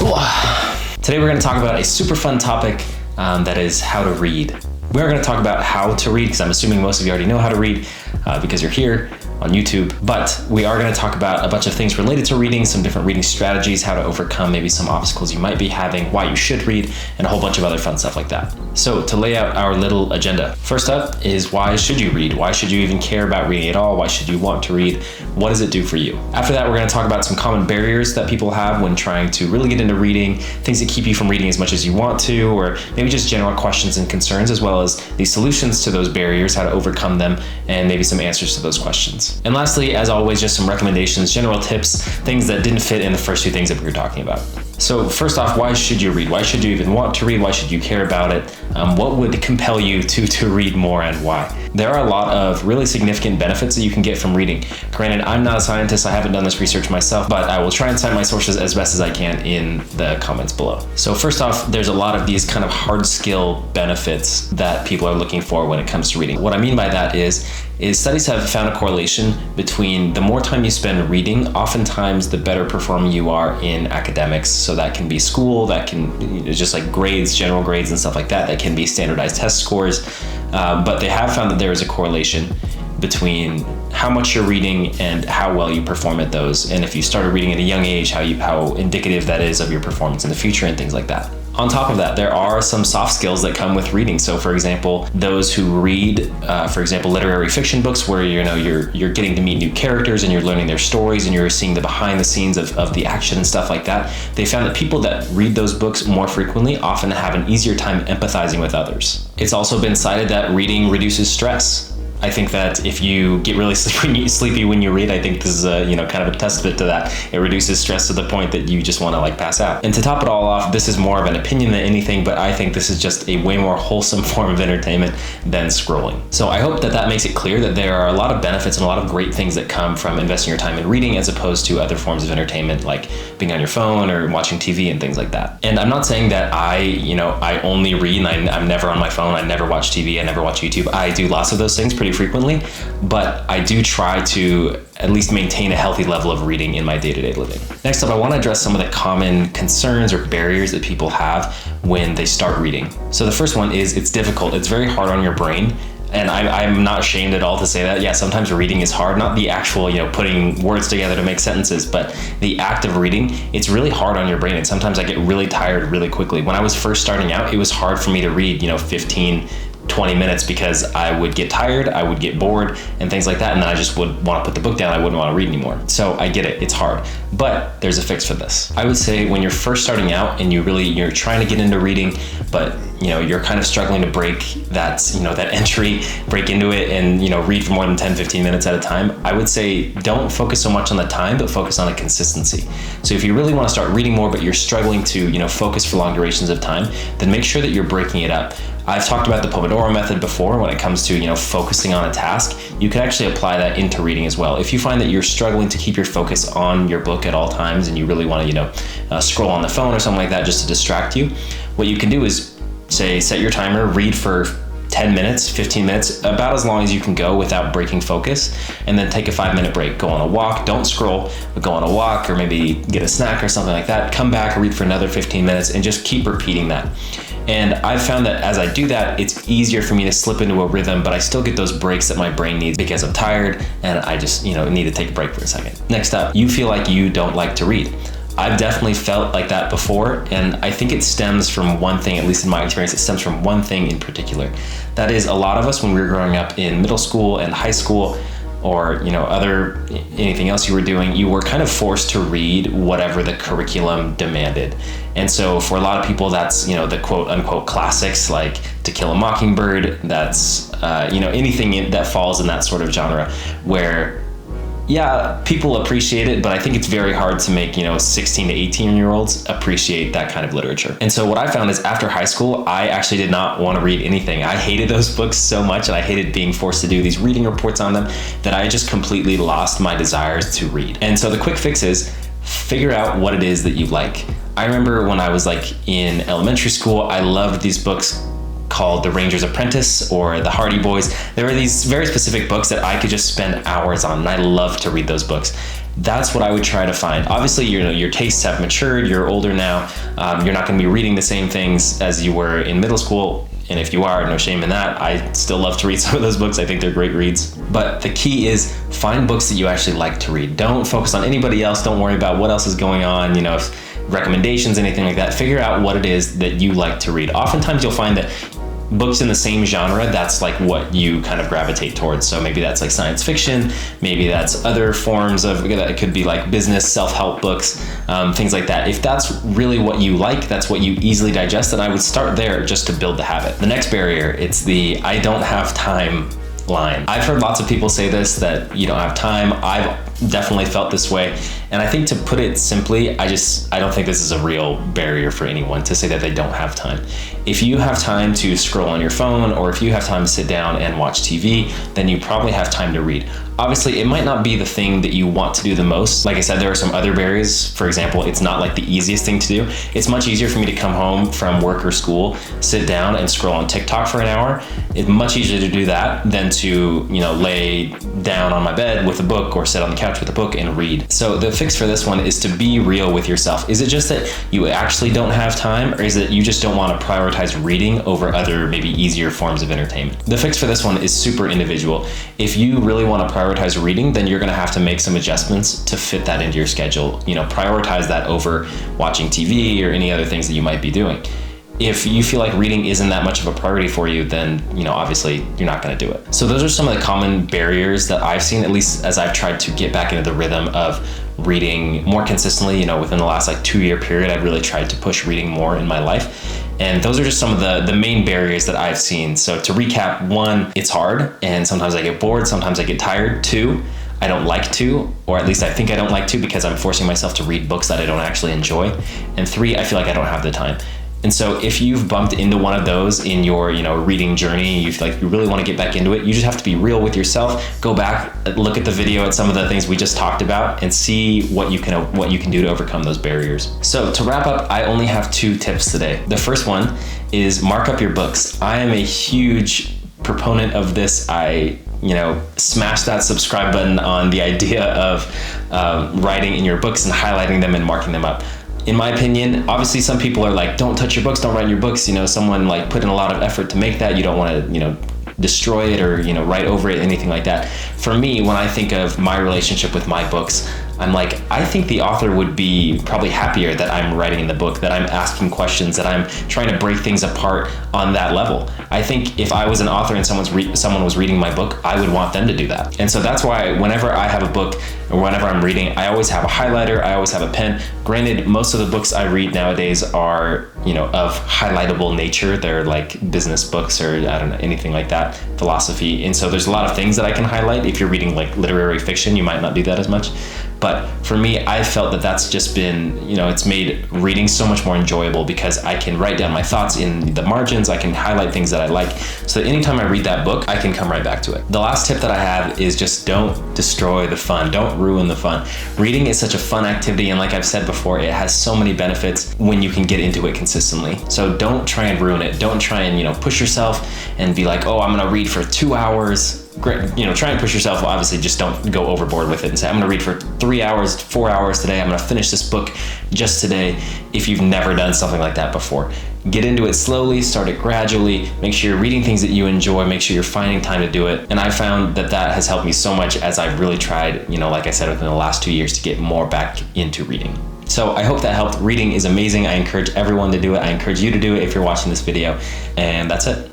Today we're going to talk about a super fun topic that is how to read. We're going to talk about how to read because I'm assuming most of you already know how to read because you're here on YouTube, but we are going to talk about a bunch of things related to reading, some different reading strategies, how to overcome maybe some obstacles you might be having, why you should read, and a whole bunch of other fun stuff like that. So to lay out our little agenda, first up is why should you read? Why should you even care about reading at all? Why should you want to read? What does it do for you? After that, we're going to talk about some common barriers that people have when trying to really get into reading, things that keep you from reading as much as you want to, or maybe just general questions and concerns, as well as the solutions to those barriers, how to overcome them, and maybe some answers to those questions. And lastly, as always, just some recommendations, general tips, things that didn't fit in the first two things that we were talking about. So first off, why should you read? Why should you even want to read? Why should you care about it? What would compel you to read more and why? There are a lot of really significant benefits that you can get from reading. Granted, I'm not a scientist, I haven't done this research myself, but I will try and cite my sources as best as I can in the comments below. So first off, there's a lot of these kind of hard skill benefits that people are looking for when it comes to reading. What I mean by that is studies have found a correlation between the more time you spend reading, oftentimes the better performing you are in academics. So that can be school, that can just like grades, general grades and stuff like that. That can be standardized test scores. But they have found that there is a correlation between how much you're reading and how well you perform at those. And if you started reading at a young age, how indicative that is of your performance in the future and things like that. On top of that, there are some soft skills that come with reading. So for example, those who read, for example, literary fiction books where you're getting to meet new characters and you're learning their stories and you're seeing the behind the scenes of the action and stuff like that, they found that people that read those books more frequently often have an easier time empathizing with others. It's also been cited that reading reduces stress. I think that if you get really sleepy when you read, I think this is kind of a testament to that. It reduces stress to the point that you just want to pass out. And to top it all off, this is more of an opinion than anything, but I think this is just a way more wholesome form of entertainment than scrolling. So I hope that makes it clear that there are a lot of benefits and a lot of great things that come from investing your time in reading as opposed to other forms of entertainment like being on your phone or watching TV and things like that. And I'm not saying that I only read and I'm never on my phone, I never watch TV, I never watch YouTube. I do lots of those things pretty frequently, but I do try to at least maintain a healthy level of reading in my day-to-day living. Next up, I want to address some of the common concerns or barriers that people have when they start reading. So the first one is it's difficult. It's very hard on your brain. And I'm not ashamed at all to say that. Yeah, sometimes reading is hard, not the actual, putting words together to make sentences, but the act of reading, it's really hard on your brain. And sometimes I get really tired really quickly. When I was first starting out, it was hard for me to read, 15, 20 minutes because I would get tired, I would get bored and things like that. And then I just would want to put the book down. I wouldn't want to read anymore. So I get it, it's hard, but there's a fix for this. I would say when you're first starting out and you're trying to get into reading, but you're kind of struggling to break that, that entry, break into it and, read for more than 10, 15 minutes at a time. I would say don't focus so much on the time, but focus on the consistency. So if you really want to start reading more, but you're struggling to, focus for long durations of time, then make sure that you're breaking it up. I've talked about the Pomodoro method before when it comes to, focusing on a task. You can actually apply that into reading as well. If you find that you're struggling to keep your focus on your book at all times and you really want to, scroll on the phone or something like that just to distract you, what you can do is set your timer, read for 10 minutes, 15 minutes, about as long as you can go without breaking focus, and then take a 5-minute break. Go on a walk, don't scroll, but go on a walk or maybe get a snack or something like that. Come back, read for another 15 minutes and just keep repeating that. And I've found that as I do that, it's easier for me to slip into a rhythm, but I still get those breaks that my brain needs because I'm tired and I just, need to take a break for a second. Next up, you feel like you don't like to read. I've definitely felt like that before, and I think it stems from one thing, at least in my experience, it stems from one thing in particular. That is, a lot of us when we were growing up in middle school and high school, or anything else you were doing, you were kind of forced to read whatever the curriculum demanded. And so for a lot of people, that's the quote unquote classics like To Kill a Mockingbird. That's anything that falls in that sort of genre where people appreciate it, but I think it's very hard to make 16 to 18-year-olds appreciate that kind of literature. And so what I found is after high school, I actually did not want to read anything. I hated those books so much and I hated being forced to do these reading reports on them that I just completely lost my desires to read. And so the quick fix is figure out what it is that you like. I remember when I was in elementary school, I loved these books called The Ranger's Apprentice or The Hardy Boys. There were these very specific books that I could just spend hours on, and I loved to read those books. That's what I would try to find. Obviously, your tastes have matured, you're older now, you're not going to be reading the same things as you were in middle school. And if you are, no shame in that. I still love to read some of those books. I think they're great reads. But the key is find books that you actually like to read. Don't focus on anybody else. Don't worry about what else is going on, if recommendations, anything like that. Figure out what it is that you like to read. Oftentimes you'll find that books in the same genre, that's like what you kind of gravitate towards. So maybe that's like science fiction, maybe that's other forms of, it could be like business, self-help books, things like that. If that's really what you like, that's what you easily digest, then I would start there just to build the habit. The next barrier, it's the I don't have time line. I've heard lots of people say this, that you don't have time. I've definitely felt this way. And I think, to put it simply, I don't think this is a real barrier for anyone to say that they don't have time. If you have time to scroll on your phone, or if you have time to sit down and watch TV, then you probably have time to read. Obviously, it might not be the thing that you want to do the most. Like I said, there are some other barriers. For example, it's not like the easiest thing to do. It's much easier for me to come home from work or school, sit down and scroll on TikTok for an hour. It's much easier to do that than to, lay down on my bed with a book or sit on the couch with a book and read. So the fix for this one is to be real with yourself. Is it just that you actually don't have time, or is it you just don't want to prioritize reading over other maybe easier forms of entertainment? The fix for this one is super individual. If you really want to prioritize reading, then you're going to have to make some adjustments to fit that into your schedule. Prioritize that over watching TV or any other things that you might be doing. If you feel like reading isn't that much of a priority for you, then, obviously you're not going to do it. So those are some of the common barriers that I've seen, at least as I've tried to get back into the rhythm of reading more consistently. Within the last 2-year period, I've really tried to push reading more in my life. And those are just some of the main barriers that I've seen. So to recap, 1, it's hard, and sometimes I get bored, sometimes I get tired. 2, I don't like to, or at least I think I don't like to, because I'm forcing myself to read books that I don't actually enjoy. And 3, I feel like I don't have the time. And so if you've bumped into one of those in your, reading journey, you feel like you really want to get back into it, you just have to be real with yourself. Go back, look at the video at some of the things we just talked about, and see what you can do to overcome those barriers. So to wrap up, I only have 2 tips today. The first one is mark up your books. I am a huge proponent of this. I smash that subscribe button on the idea of writing in your books and highlighting them and marking them up. In my opinion, obviously some people are like, don't touch your books, don't write in your books. Someone put in a lot of effort to make that. You don't want to, destroy it or, write over it, anything like that. For me, when I think of my relationship with my books, I'm like, I think the author would be probably happier that I'm writing in the book, that I'm asking questions, that I'm trying to break things apart on that level. I think if I was an author and someone was reading my book, I would want them to do that. And so that's why whenever I have a book or whenever I'm reading, I always have a highlighter, I always have a pen. Granted, most of the books I read nowadays are, of highlightable nature. They're like business books or I don't know, anything like that, philosophy. And so there's a lot of things that I can highlight. If you're reading like literary fiction, you might not do that as much. But for me, I felt that that's just been, it's made reading so much more enjoyable, because I can write down my thoughts in the margins. I can highlight things that I like, so that anytime I read that book, I can come right back to it. The last tip that I have is just don't destroy the fun. Don't ruin the fun. Reading is such a fun activity. And like I've said before, it has so many benefits when you can get into it consistently. So don't try and ruin it. Don't try and, push yourself and be like, oh, I'm going to read for 2 hours. Great, try and push yourself. Obviously, just don't go overboard with it and say, I'm going to read for 3 hours, 4 hours today. I'm going to finish this book just today. If you've never done something like that before, get into it slowly, start it gradually. Make sure you're reading things that you enjoy. Make sure you're finding time to do it. And I found that has helped me so much as I've really tried, like I said, within the last 2 years to get more back into reading. So I hope that helped. Reading is amazing. I encourage everyone to do it. I encourage you to do it if you're watching this video. And that's it.